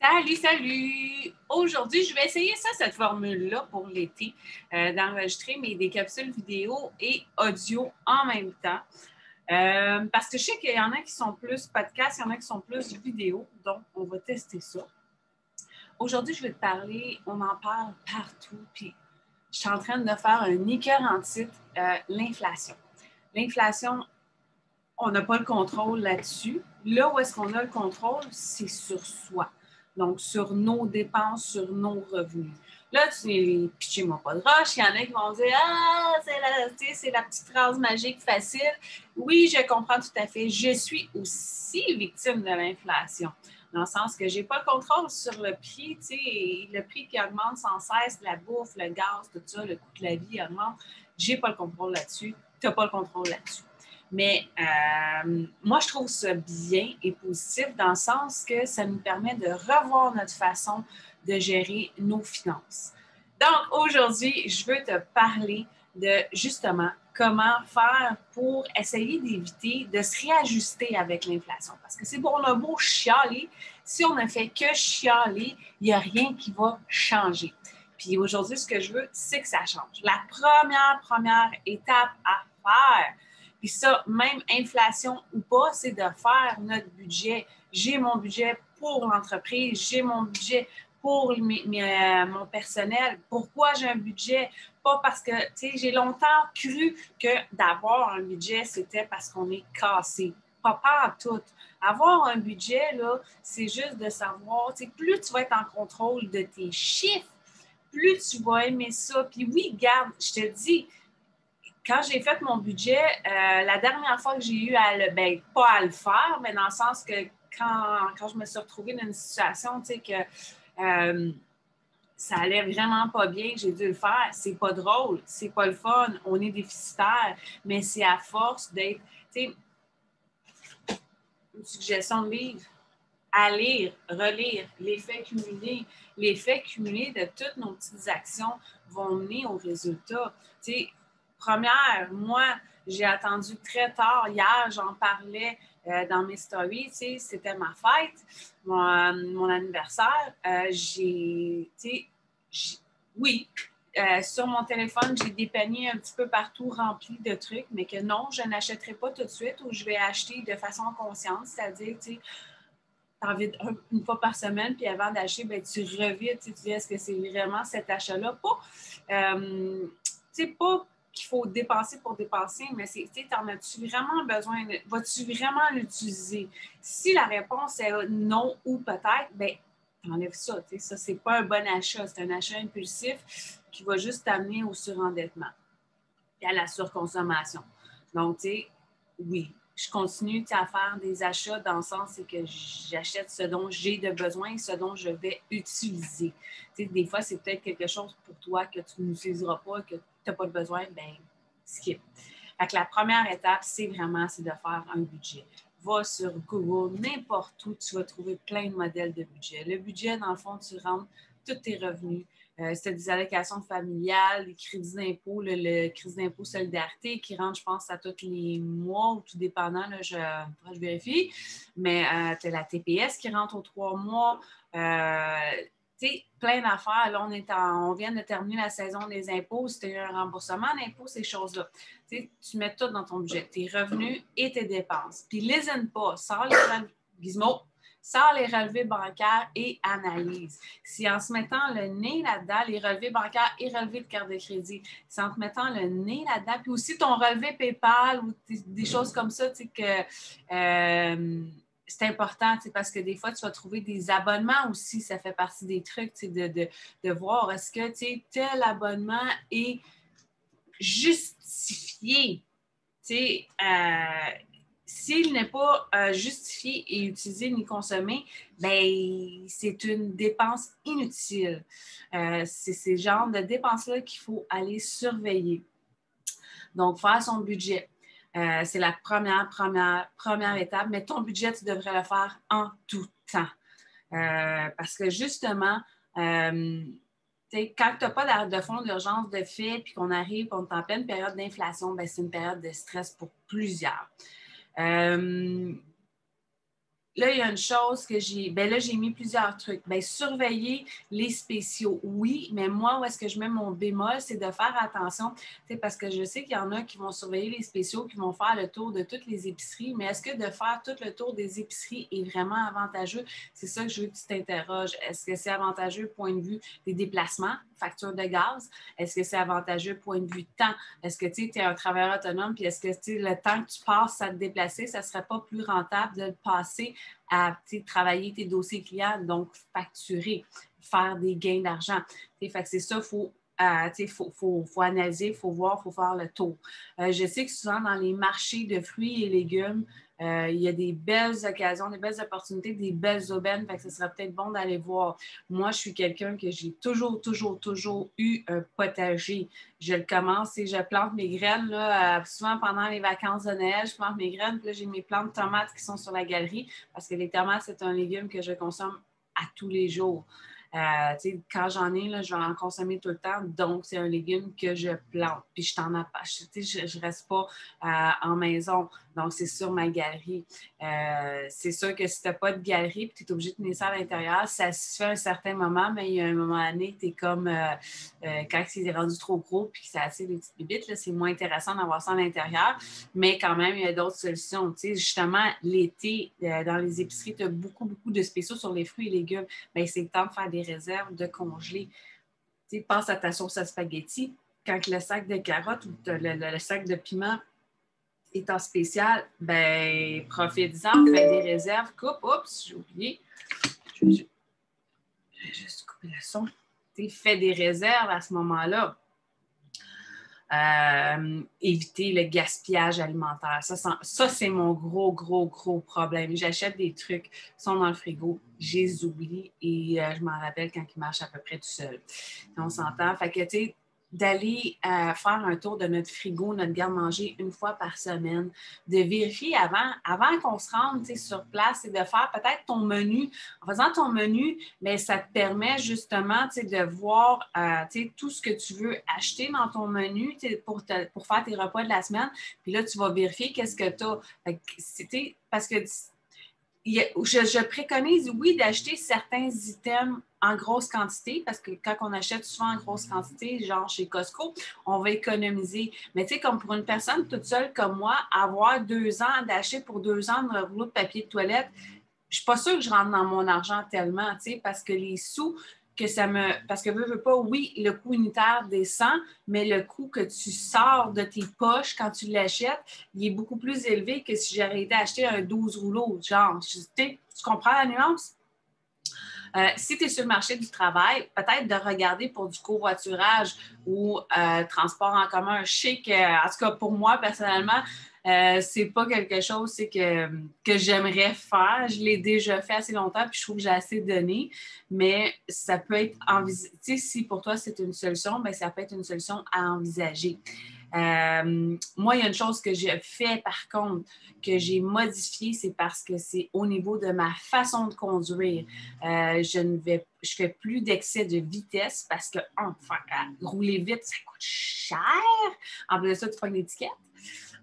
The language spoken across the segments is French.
Salut, salut! Aujourd'hui, je vais essayer cette formule-là pour l'été, d'enregistrer des capsules vidéo et audio en même temps. Parce que je sais qu'il y en a qui sont plus podcasts, il y en a qui sont plus vidéo, donc on va tester ça. Aujourd'hui, je vais te parler, on en parle partout, puis je suis en train de faire un écœur en titre, l'inflation. L'inflation, on n'a pas le contrôle là-dessus. Là où est-ce qu'on a le contrôle, c'est sur soi. Donc, sur nos dépenses, sur nos revenus. Là, pitchez-moi pas de roche. Il y en a qui vont dire « Ah, c'est la petite phrase magique facile. » Oui, je comprends tout à fait. Je suis aussi victime de l'inflation. Dans le sens que je n'ai pas le contrôle sur le prix, le prix qui augmente sans cesse, la bouffe, le gaz, tout ça, le coût de la vie augmente. Je n'ai pas le contrôle là-dessus. Tu n'as pas le contrôle là-dessus. Mais moi, je trouve ça bien et positif dans le sens que ça nous permet de revoir notre façon de gérer nos finances. Donc, aujourd'hui, je veux te parler de justement comment faire pour essayer d'éviter de se réajuster avec l'inflation. Parce que c'est bon, on a beau chialer, si on ne fait que chialer, il n'y a rien qui va changer. Puis aujourd'hui, ce que je veux, c'est que ça change. La première étape à faire, puis ça, même inflation ou pas, c'est de faire notre budget. J'ai mon budget pour l'entreprise, j'ai mon budget pour mon personnel. Pourquoi j'ai un budget? Pas parce que, tu sais, j'ai longtemps cru que d'avoir un budget, c'était parce qu'on est cassé. Pas tout. Avoir un budget, là, c'est juste de savoir, tu sais, plus tu vas être en contrôle de tes chiffres, plus tu vas aimer ça. Puis oui, garde, je te dis, quand j'ai fait mon budget, la dernière fois que j'ai eu pas à le faire, mais dans le sens que quand je me suis retrouvée dans une situation, tu sais, que ça allait vraiment pas bien, j'ai dû le faire. C'est pas drôle, c'est pas le fun, on est déficitaire, mais c'est à force d'être, tu sais, une suggestion de livre, à lire, relire, l'effet cumulé de toutes nos petites actions vont mener au résultat. Tu sais, première, moi, j'ai attendu très tard. Hier, j'en parlais dans mes stories. Tu sais, c'était ma fête, mon anniversaire. Oui, sur mon téléphone, j'ai des paniers un petit peu partout remplis de trucs, mais que non, je n'achèterai pas tout de suite ou je vais acheter de façon consciente, c'est-à-dire, tu sais, t'en vides une fois par semaine, puis avant d'acheter, ben, tu revides, tu dis, est-ce que c'est vraiment cet achat-là? Pas qu'il faut dépenser pour dépenser, mais c'est, t'en as-tu vraiment besoin? Vas-tu vraiment l'utiliser? Si la réponse est non ou peut-être, ben t'enlèves ça. Ça, c'est pas un bon achat. C'est un achat impulsif qui va juste t'amener au surendettement et à la surconsommation. Donc, tu sais, oui, je continue à faire des achats dans le sens que j'achète ce dont j'ai de besoin et ce dont je vais utiliser. Tu sais, des fois, c'est peut-être quelque chose pour toi que tu n'utiliseras pas, que tu n'as pas de besoin, bien, skip. Fait que la première étape, c'est de faire un budget. Va sur Google, n'importe où, tu vas trouver plein de modèles de budget. Le budget, dans le fond, tu rentres tous tes revenus. C'est des allocations familiales, les crédits d'impôt, le crédit d'impôt solidarité qui rentre, je pense, à tous les mois ou tout dépendant, là, je vérifie. Mais tu as la TPS qui rentre aux 3 mois. Tu sais, plein d'affaires. Là, on vient de terminer la saison des impôts. Si tu as eu un remboursement d'impôts, ces choses-là. Tu mets tout dans ton budget, tes revenus et tes dépenses. Puis, lésine pas, sors les relevés bancaires et analyse. Si en se mettant le nez là-dedans, les relevés bancaires et relevés de carte de crédit, c'est en te mettant le nez là-dedans, puis aussi ton relevé PayPal ou des choses comme ça, tu sais, que c'est important, parce que des fois, tu vas trouver des abonnements aussi, ça fait partie des trucs, de voir est-ce que tel abonnement est justifié. S'il n'est pas justifié et utilisé ni consommé, ben c'est une dépense inutile. C'est ce genre de dépenses-là qu'il faut aller surveiller. Donc, faire son budget. C'est la première étape, mais ton budget, tu devrais le faire en tout temps. Parce que justement, quand tu n'as pas de fonds d'urgence de fait, puis qu'on arrive, on est en pleine période d'inflation, ben, c'est une période de stress pour plusieurs. là, il y a une chose que j'ai mis plusieurs trucs. Bien, surveiller les spéciaux, oui, mais moi, où est-ce que je mets mon bémol, c'est de faire attention, parce que je sais qu'il y en a qui vont surveiller les spéciaux, qui vont faire le tour de toutes les épiceries, mais est-ce que de faire tout le tour des épiceries est vraiment avantageux? C'est ça que je veux que tu t'interroges. Est-ce que c'est avantageux point de vue des déplacements, facture de gaz? Est-ce que c'est avantageux point de vue temps? Est-ce que tu es un travailleur autonome, puis est-ce que le temps que tu passes à te déplacer, ça ne serait pas plus rentable de le passer à travailler tes dossiers clients, donc facturer, faire des gains d'argent. Fait que c'est ça, faut analyser, il faut voir, il faut faire le tour. Je sais que souvent dans les marchés de fruits et légumes, il y a des belles occasions, des belles opportunités, des belles aubaines, fait que ce serait peut-être bon d'aller voir. Moi, je suis quelqu'un que j'ai toujours eu un potager. Je le commence et je plante mes graines, là, souvent pendant les vacances de Noël, je plante mes graines, puis là, j'ai mes plantes de tomates qui sont sur la galerie, parce que les tomates, c'est un légume que je consomme à tous les jours. Quand j'en ai, là, je vais en consommer tout le temps. Donc, c'est un légume que je plante. Puis, je t'en apache. Je ne reste pas en maison. Donc, c'est sur ma galerie. C'est sûr que si tu n'as pas de galerie et tu es obligé de tenir ça à l'intérieur, ça se fait à un certain moment, mais il y a un moment donné, tu es comme quand c'est rendu trop gros puis que c'est assez des petites bébites, c'est moins intéressant d'avoir ça à l'intérieur. Mais quand même, il y a d'autres solutions. Justement, l'été, dans les épiceries, tu as beaucoup de spéciaux sur les fruits et légumes. Bien, c'est le temps de faire des réserves, de congeler. Pense à ta sauce à spaghetti. Quand le sac de carottes ou le sac de piment est en spécial, ben profite-en, fais des réserves, coupe. Oups, j'ai oublié. Je vais juste couper le son. Fais des réserves à ce moment-là. Éviter le gaspillage alimentaire. Ça c'est mon gros problème. J'achète des trucs qui sont dans le frigo, je les oublie et je m'en rappelle quand ils marchent à peu près tout seul. On s'entend. Fait que, tu sais, d'aller faire un tour de notre frigo, notre garde-manger une fois par semaine, de vérifier avant qu'on se rende sur place et de faire peut-être ton menu. En faisant ton menu, bien, ça te permet justement de voir tout ce que tu veux acheter dans ton menu pour faire tes repas de la semaine. Puis là, tu vas vérifier qu'est-ce que tu as. Parce que je préconise, oui, d'acheter certains items en grosse quantité, parce que quand on achète souvent en grosse quantité, genre chez Costco, on va économiser. Mais tu sais, comme pour une personne toute seule comme moi, avoir 2 ans d'acheter pour 2 ans de rouleau de papier de toilette, je ne suis pas sûre que je rentre dans mon argent tellement, tu sais, parce que les sous que ça me... Parce que veux pas, oui, le coût unitaire descend, mais le coût que tu sors de tes poches quand tu l'achètes, il est beaucoup plus élevé que si j'avais été acheter un 12 rouleaux, genre. Tu comprends la nuance? Si tu es sur le marché du travail, peut-être de regarder pour du covoiturage ou transport en commun. Je sais que, en tout cas, pour moi, personnellement, c'est pas quelque chose que j'aimerais faire. Je l'ai déjà fait assez longtemps, puis je trouve que j'ai assez donné. Mais ça peut être envisagé. Si pour toi, c'est une solution, bien, ça peut être une solution à envisager. Moi, il y a une chose que j'ai fait, par contre, que j'ai modifiée, c'est parce que c'est au niveau de ma façon de conduire. Je fais plus d'excès de vitesse parce que, enfin, rouler vite, ça coûte cher. En plus de ça, tu prends une étiquette.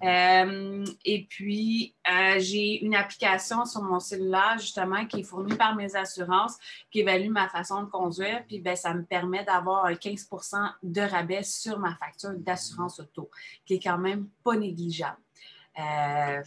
Et puis, j'ai une application sur mon cellulaire, justement, qui est fournie par mes assurances, qui évalue ma façon de conduire. Puis, ben, ça me permet d'avoir un 15 % de rabais sur ma facture d'assurance auto, qui est quand même pas négligeable.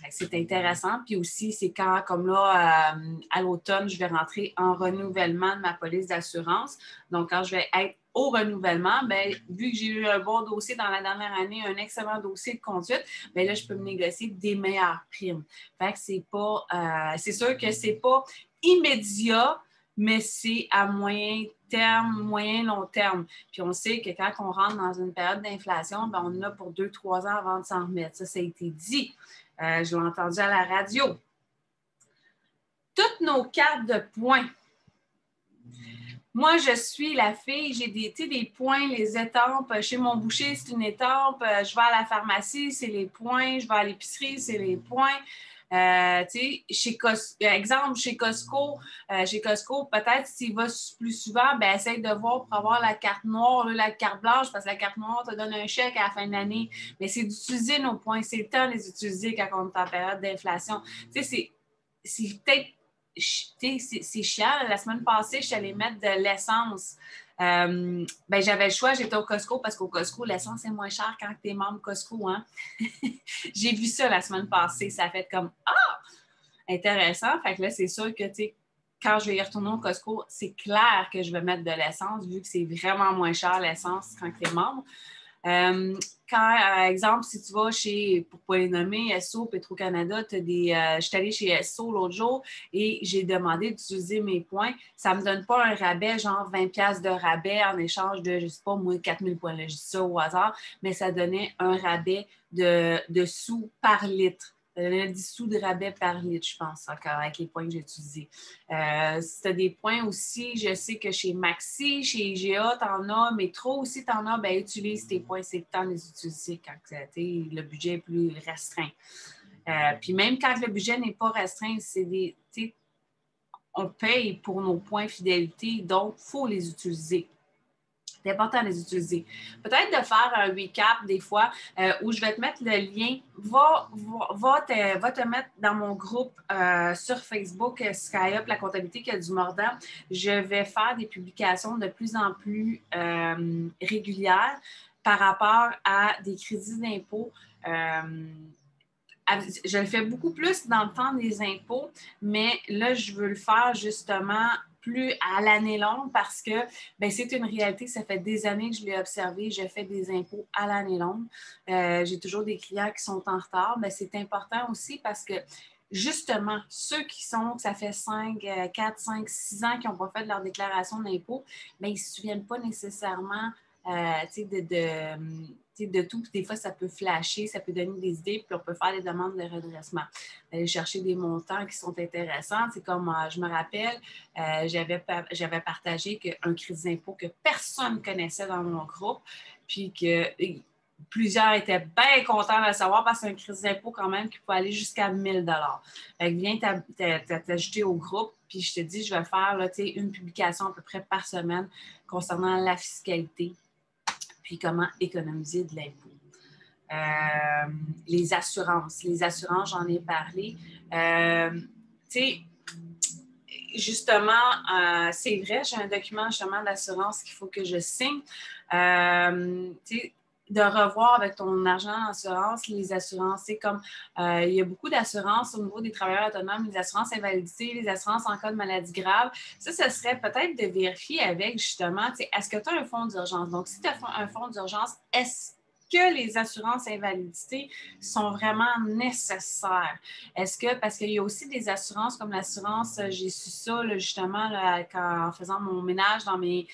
C'est intéressant. Puis aussi, c'est quand, comme là, à l'automne, je vais rentrer en renouvellement de ma police d'assurance. Donc, quand je vais être au renouvellement, bien, vu que j'ai eu un bon dossier dans la dernière année, un excellent dossier de conduite, bien là, je peux me négocier des meilleures primes. Fait que c'est sûr que c'est pas immédiat, mais c'est à moyen terme, long terme. Puis on sait que quand on rentre dans une période d'inflation, bien, on en a pour 2-3 ans avant de s'en remettre. Ça a été dit. Je l'ai entendu à la radio. Toutes nos cartes de points. Moi, je suis la fille, j'ai des points, les étampes. Chez mon boucher, c'est une étampe. Je vais à la pharmacie, c'est les points. Je vais à l'épicerie, c'est les points. Chez Costco, peut-être s'il va plus souvent, ben, essaye de voir pour avoir la carte noire, la carte blanche, parce que la carte noire te donne un chèque à la fin de l'année. Mais c'est d'utiliser nos points. C'est le temps de les utiliser quand on est en période d'inflation. C'est peut-être c'est chiant. La semaine passée, je suis allée mettre de l'essence. J'avais le choix, j'étais au Costco parce qu'au Costco, l'essence est moins chère quand tu es membre Costco. Hein? J'ai vu ça la semaine passée. Ça fait comme ah! Intéressant. Fait que là, c'est sûr que quand je vais y retourner au Costco, c'est clair que je vais mettre de l'essence vu que c'est vraiment moins cher l'essence quand tu es membre. Par exemple, si tu vas chez, pour ne pas les nommer, Esso, Petro-Canada, je suis allée chez Esso l'autre jour et j'ai demandé d'utiliser mes points. Ça ne me donne pas un rabais, genre 20$ de rabais en échange de, je ne sais pas, moi, 4000 points. Là, je dis ça au hasard, mais ça donnait un rabais de sous par litre. Ça donnait 10 sous de rabais par litre, je pense, encore, avec les points que j'ai utilisés. Si tu as des points aussi, je sais que chez Maxi, chez IGA, tu en as, Métro aussi, tu en as, bien, utilise tes points. C'est le temps de les utiliser quand le budget est plus restreint. Puis même quand le budget n'est pas restreint, on paye pour nos points fidélité, donc il faut les utiliser. C'est important de les utiliser. Peut-être de faire un recap des fois où je vais te mettre le lien. Va te mettre dans mon groupe sur Facebook SkyUp, la comptabilité qui a du mordant. Je vais faire des publications de plus en plus régulières par rapport à des crédits d'impôt. Je le fais beaucoup plus dans le temps des impôts, mais là, je veux le faire justement plus à l'année longue parce que c'est une réalité. Ça fait des années que je l'ai observé. Je fais des impôts à l'année longue. J'ai toujours des clients qui sont en retard. C'est important aussi parce que justement, ceux qui sont, ça fait 4, 5, 6 ans qui n'ont pas fait leur déclaration d'impôt, ils ne se souviennent pas nécessairement de tout. Puis des fois, ça peut flasher, ça peut donner des idées, puis on peut faire des demandes de redressement. Aller chercher des montants qui sont intéressants. C'est comme, je me rappelle, j'avais partagé un crédit d'impôt que personne ne connaissait dans mon groupe, puis que plusieurs étaient bien contents de le savoir parce que c'est un crédit d'impôt quand même qui peut aller jusqu'à 1000 $. Fait que viens t'ajouter au groupe, puis je te dis, je vais faire là, une publication à peu près par semaine concernant la fiscalité, puis comment économiser de l'impôt. Les assurances, j'en ai parlé. Justement, c'est vrai, j'ai un document justement d'assurance qu'il faut que je signe. De revoir avec ton argent d'assurance, les assurances, c'est comme il y a beaucoup d'assurances au niveau des travailleurs autonomes, les assurances invalidité, les assurances en cas de maladie grave. Ça serait peut-être de vérifier avec justement, est-ce que tu as un fonds d'urgence? Donc, si tu as un fonds d'urgence, est-ce que les assurances invalidité sont vraiment nécessaires? Est-ce que, parce qu'il y a aussi des assurances comme l'assurance, j'ai su ça là, justement là, en faisant mon ménage dans mes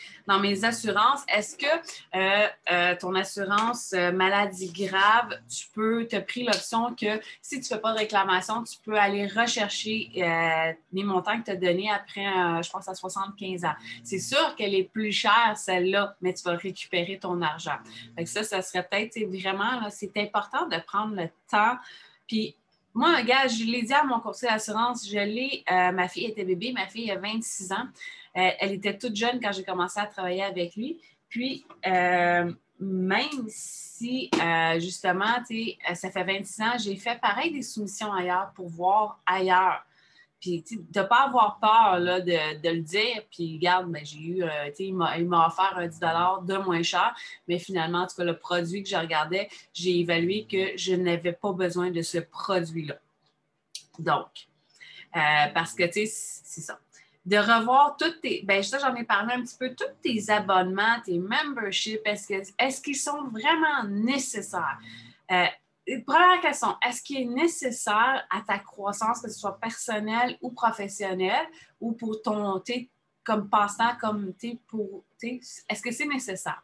assurances, est-ce que ton assurance maladie grave, tu as pris l'option que si tu ne fais pas de réclamation, tu peux aller rechercher les montants que tu as donnés après, je pense, à 75 ans. C'est sûr qu'elle est plus chère, celle-là, mais tu vas récupérer ton argent. Fait que ça serait peut-être vraiment, là, c'est important de prendre le temps. Puis, moi, regarde, je l'ai dit à mon courtier d'assurance, ma fille était bébé, ma fille a 26 ans. Elle était toute jeune quand j'ai commencé à travailler avec lui. Puis, même si, justement, ça fait 26 ans, j'ai fait pareil des soumissions ailleurs pour voir ailleurs. Puis, de ne pas avoir peur là, de le dire. Puis, regarde, j'ai eu, il m'a offert un 10 $ de moins cher. Mais finalement, en tout cas, le produit que je regardais, j'ai évalué que je n'avais pas besoin de ce produit-là. Donc, parce que, c'est ça. De revoir toutes tes, ça, j'en ai parlé un petit peu, tous tes abonnements, tes memberships, est-ce qu'ils sont vraiment nécessaires? Première question, est-ce qu'il est nécessaire à ta croissance, que ce soit personnelle ou professionnelle, ou pour ton, comme passe-temps, comme, est-ce que c'est nécessaire?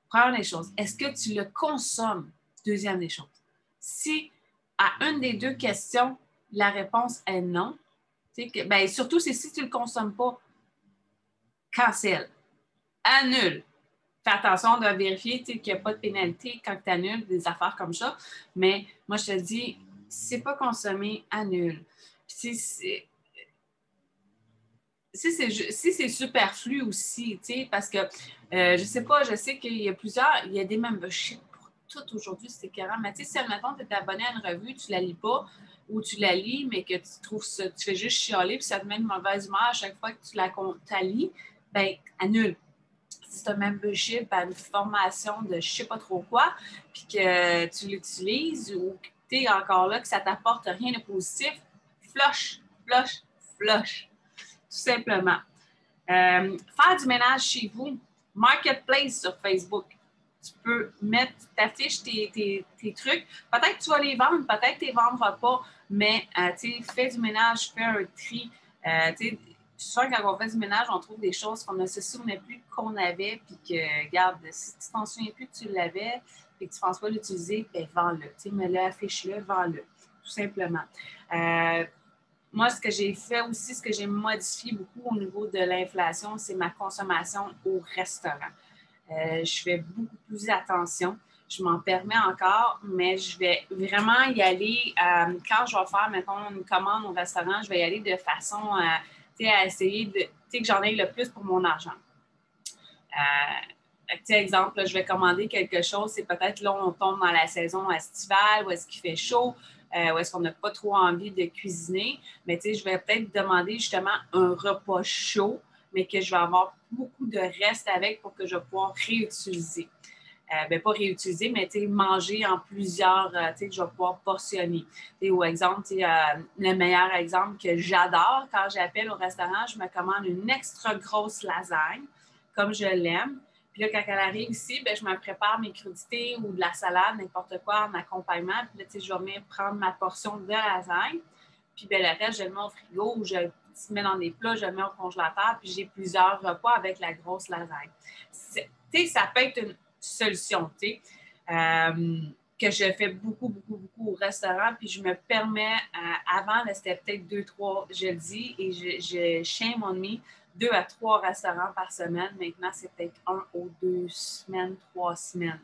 Première des choses, est-ce que tu le consommes? Deuxième des choses. Si à une des deux questions, la réponse est non, surtout si tu ne le consommes pas, cancelle, annule. Fais attention de vérifier qu'il n'y a pas de pénalité quand tu annules des affaires comme ça. Mais moi, je te dis, si ce n'est pas consommé, annule. Si c'est superflu aussi, parce que je ne sais pas, je sais qu'il y a des memberships pour tout aujourd'hui, c'est écœurant. Mais tu sais, si, admettons, tu es abonné à une revue, tu ne la lis pas, ou tu la lis, mais que tu trouves ça, tu fais juste chialer, puis ça te met une mauvaise humeur à chaque fois que tu la lis, bien, annule. Si tu as même membership à une formation de je ne sais pas trop quoi, puis que tu l'utilises, ou que tu es encore là, que ça ne t'apporte rien de positif, flush, flush, flush. Tout simplement. Faire du ménage chez vous, Marketplace sur Facebook. Tu peux t'affiches tes trucs. Peut-être que tu vas les vendre, peut-être que tu ne les vendras pas, mais fais du ménage, fais un tri. Je suis sûre que quand on fait du ménage, on trouve des choses qu'on ne se souvenait plus qu'on avait, puis que, regarde, si tu t'en souviens plus que tu l'avais, et que tu ne penses pas l'utiliser, bien, vends-le. Mets-le, affiche-le, vends-le, tout simplement. Moi, ce que j'ai fait aussi, ce que j'ai modifié beaucoup au niveau de l'inflation, c'est ma consommation au restaurant. Je fais beaucoup plus attention. Je m'en permets encore, mais je vais vraiment y aller. Quand je vais faire, mettons, une commande au restaurant, je vais y aller de façon à essayer que j'en ai le plus pour mon argent. Exemple, là, je vais commander quelque chose, c'est peut-être là, on tombe dans la saison estivale, où est-ce qu'il fait chaud, où est-ce qu'on n'a pas trop envie de cuisiner. Mais je vais peut-être demander justement un repas chaud, mais que je vais avoir beaucoup de reste avec pour que je vais pouvoir réutiliser. Pas réutiliser, mais manger en plusieurs, que je vais pouvoir portionner. Ou exemple, le meilleur exemple que j'adore, quand j'appelle au restaurant, je me commande une extra grosse lasagne, comme je l'aime. Puis là, quand elle arrive ici, bien, je me prépare mes crudités ou de la salade, n'importe quoi en accompagnement. Puis là, je vais venir prendre ma portion de lasagne. Puis bien, le reste, je le mets au frigo ou je le mets dans des plats, je le mets au congélateur. Puis j'ai plusieurs repas avec la grosse lasagne. Ça peut être une solution, que je fais beaucoup, beaucoup, beaucoup au restaurant. Puis je me permets, avant, c'était peut-être 2-3, je le dis, et je shame on me, 2 à 3 restaurants par semaine. Maintenant, c'est peut-être 1 ou 2 semaines, 3 semaines,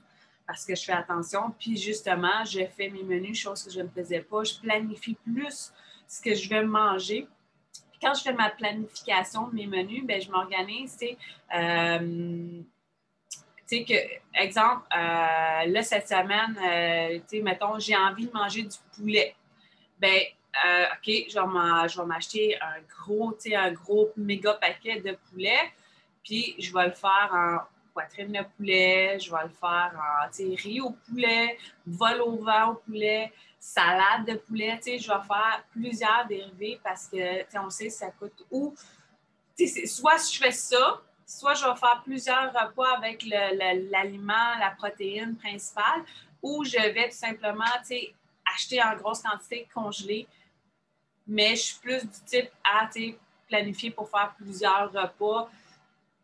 parce que je fais attention. Puis justement, je fais mes menus, chose que je ne faisais pas. Je planifie plus ce que je vais manger. Puis quand je fais ma planification de mes menus, bien, je m'organise, exemple, là, cette semaine, mettons, j'ai envie de manger du poulet. Bien, OK, je vais m'acheter un gros méga paquet de poulet, puis je vais le faire en poitrine de poulet, je vais le faire en riz au poulet, vol au vent au poulet, salade de poulet, je vais faire plusieurs dérivés parce que, on sait, ça coûte où. Soit je fais ça, soit je vais faire plusieurs repas avec l'aliment, la protéine principale, ou je vais tout simplement, acheter en grosse quantité congelée, mais je suis plus du type à planifier pour faire plusieurs repas.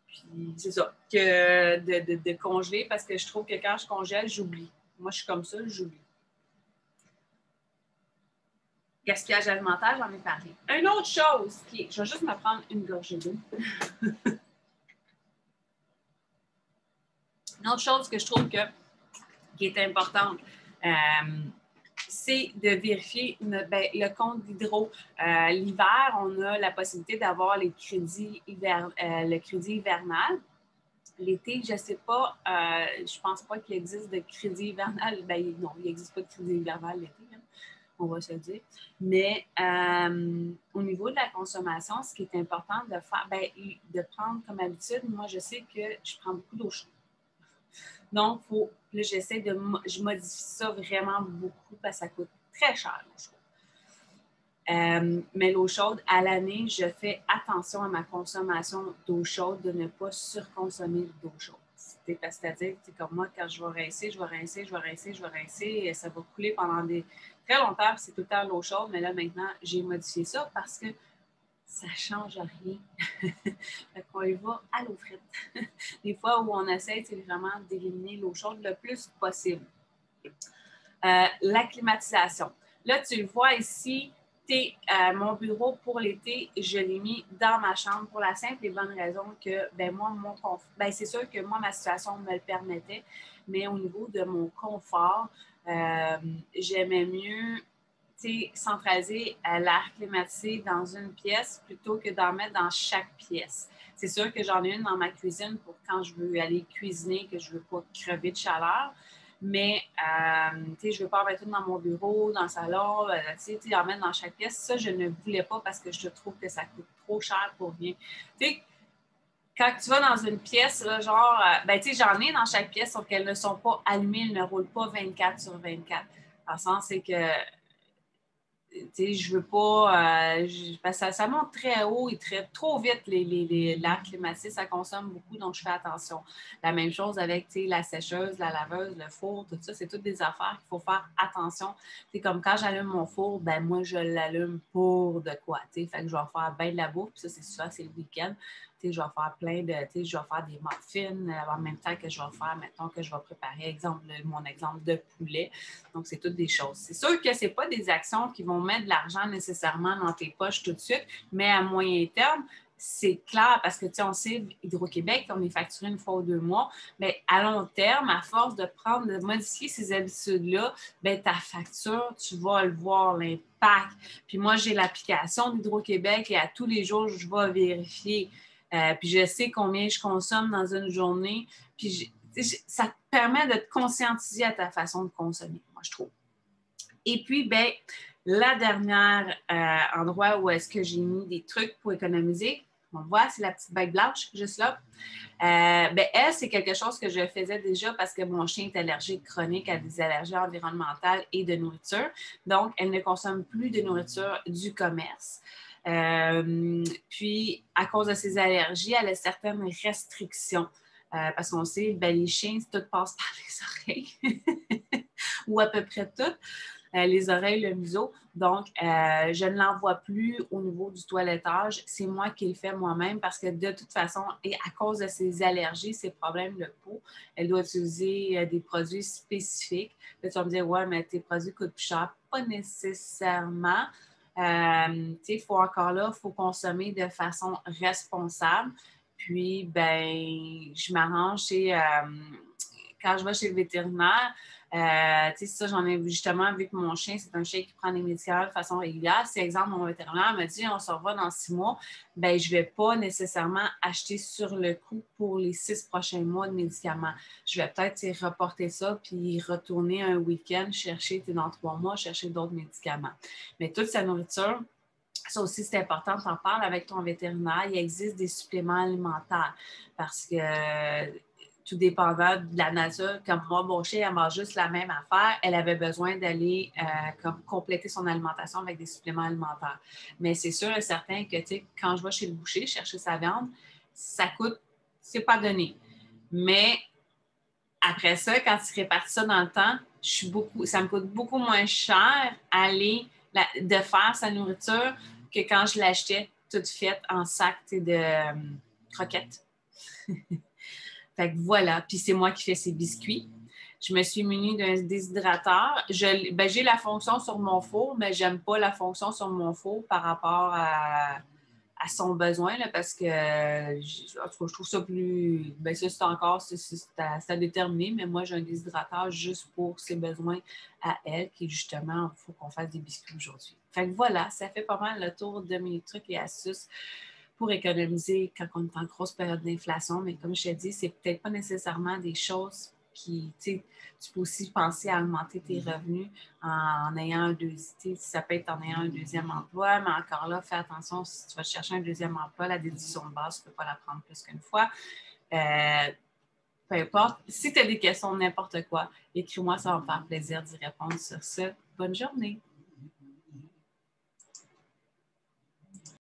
Puis c'est ça, que de congeler, parce que je trouve que quand je congèle, j'oublie. Moi, je suis comme ça, j'oublie. Gaspillage alimentaire, j'en ai parlé. Une autre chose qui est, je vais juste me prendre une gorgée d'eau. Une autre chose que je trouve qui est importante, c'est de vérifier le compte d'hydro. L'hiver, on a la possibilité d'avoir le crédit hivernal. L'été, je ne sais pas, je ne pense pas qu'il existe de crédit hivernal. Non, il n'existe pas de crédit hivernal l'été, hein, on va se le dire. Mais au niveau de la consommation, ce qui est important de faire, de prendre comme habitude, moi, je sais que je prends beaucoup d'eau chaude. Donc, là, je modifie ça vraiment beaucoup parce que ça coûte très cher, l'eau chaude. Mais l'eau chaude, à l'année, je fais attention à ma consommation d'eau chaude, de ne pas surconsommer d'eau chaude. C'est-à-dire, comme moi, quand je vais rincer, et ça va couler pendant très longtemps, puis c'est tout le temps l'eau chaude. Mais là, maintenant, j'ai modifié ça parce que ça ne change rien. Fait qu'on y va à l'eau frette. Des fois où on essaie vraiment d'éliminer l'eau chaude le plus possible. La climatisation. Là, tu le vois ici, mon bureau pour l'été, je l'ai mis dans ma chambre pour la simple et bonne raison que, moi, c'est sûr que moi, ma situation me le permettait, mais au niveau de mon confort, j'aimais mieux centraliser l'air climatisé dans une pièce plutôt que d'en mettre dans chaque pièce. C'est sûr que j'en ai une dans ma cuisine pour quand je veux aller cuisiner, que je ne veux pas crever de chaleur, mais je ne veux pas en mettre une dans mon bureau, dans le salon, tu en mettre dans chaque pièce. Ça, je ne voulais pas parce que je trouve que ça coûte trop cher pour rien. Quand tu vas dans une pièce, là, genre, j'en ai dans chaque pièce, sauf qu'elles ne sont pas allumées, elles ne roulent pas 24/24. Dans le sens, c'est que je veux pas. Parce que ça monte très haut et trop vite, l'air climatique, ça consomme beaucoup, donc je fais attention. La même chose avec la sécheuse, la laveuse, le four, tout ça, c'est toutes des affaires qu'il faut faire attention. C'est comme quand j'allume mon four, ben moi, je l'allume pour de quoi? Fait que je vais faire bien de la bouffe, puis ça, c'est souvent, c'est le week-end. Je vais faire plein de, je vais faire des muffins en même temps que je vais faire, mettons que je vais préparer, mon exemple de poulet. Donc, c'est toutes des choses. C'est sûr que ce n'est pas des actions qui vont mettre de l'argent nécessairement dans tes poches tout de suite, mais à moyen terme, c'est clair parce que, on sait, Hydro-Québec, on est facturé une fois ou 2 mois, mais à long terme, à force de modifier ces habitudes-là, bien, ta facture, tu vas le voir, l'impact. Puis moi, j'ai l'application d'Hydro-Québec et à tous les jours, je vais vérifier. Puis je sais combien je consomme dans une journée. Puis ça te permet de te conscientiser à ta façon de consommer, moi, je trouve. Et puis, bien, la dernière endroit où est-ce que j'ai mis des trucs pour économiser, on voit, c'est la petite bague blanche, juste là. Elle, c'est quelque chose que je faisais déjà parce que mon chien est allergique chronique à des allergies environnementales et de nourriture. Donc, elle ne consomme plus de nourriture du commerce. Puis, à cause de ses allergies, elle a certaines restrictions. Parce qu'on sait, les chiens, tout passe par les oreilles, ou à peu près tout. Les oreilles, le museau. Donc, je ne l'envoie plus au niveau du toilettage. C'est moi qui le fais moi-même parce que de toute façon, et à cause de ses allergies, ses problèmes de peau, elle doit utiliser des produits spécifiques. Là, tu vas me dire, ouais, mais tes produits coûtent plus cher. Pas nécessairement. Il faut consommer de façon responsable. Puis, je m'arrange quand je vais chez le vétérinaire. Ça, j'en ai justement vu que mon chien, c'est un chien qui prend des médicaments de façon régulière. Si, exemple, mon vétérinaire me dit on se revoit dans 6 mois, je ne vais pas nécessairement acheter sur le coup pour les 6 prochains mois de médicaments. Je vais peut-être reporter ça puis retourner un week-end chercher dans 3 mois, chercher d'autres médicaments. Mais toute sa nourriture, ça aussi, c'est important, tu en parles avec ton vétérinaire. Il existe des suppléments alimentaires parce que tout dépendant de la nature, comme moi, mon chien, elle mange juste la même affaire. Elle avait besoin d'aller compléter son alimentation avec des suppléments alimentaires. Mais c'est sûr et certain que quand je vais chez le boucher chercher sa viande, ça coûte, c'est pas donné. Mais après ça, quand tu répartis ça dans le temps, ça me coûte beaucoup moins cher de faire sa nourriture que quand je l'achetais toute faite en sac de croquettes. Fait que voilà. Puis c'est moi qui fais ces biscuits. Je me suis munie d'un déshydrateur. J'ai la fonction sur mon four, mais j'aime pas la fonction sur mon four par rapport à son besoin, là, parce que en tout cas, je trouve ça plus... ça, c'est encore c'est à déterminer, mais moi, j'ai un déshydrateur juste pour ses besoins à elle, qui justement, il faut qu'on fasse des biscuits aujourd'hui. Fait que voilà, ça fait pas mal le tour de mes trucs et astuces pour économiser quand on est en grosse période d'inflation. Mais comme je t'ai dit, c'est peut-être pas nécessairement des choses qui, tu peux aussi penser à augmenter tes revenus en ayant ça peut être en ayant un deuxième emploi, mais encore là, fais attention, si tu vas chercher un deuxième emploi, la déduction de base, tu ne peux pas la prendre plus qu'une fois. Peu importe. Si tu as des questions, n'importe quoi, écris-moi, ça va me faire plaisir d'y répondre sur ce. Bonne journée!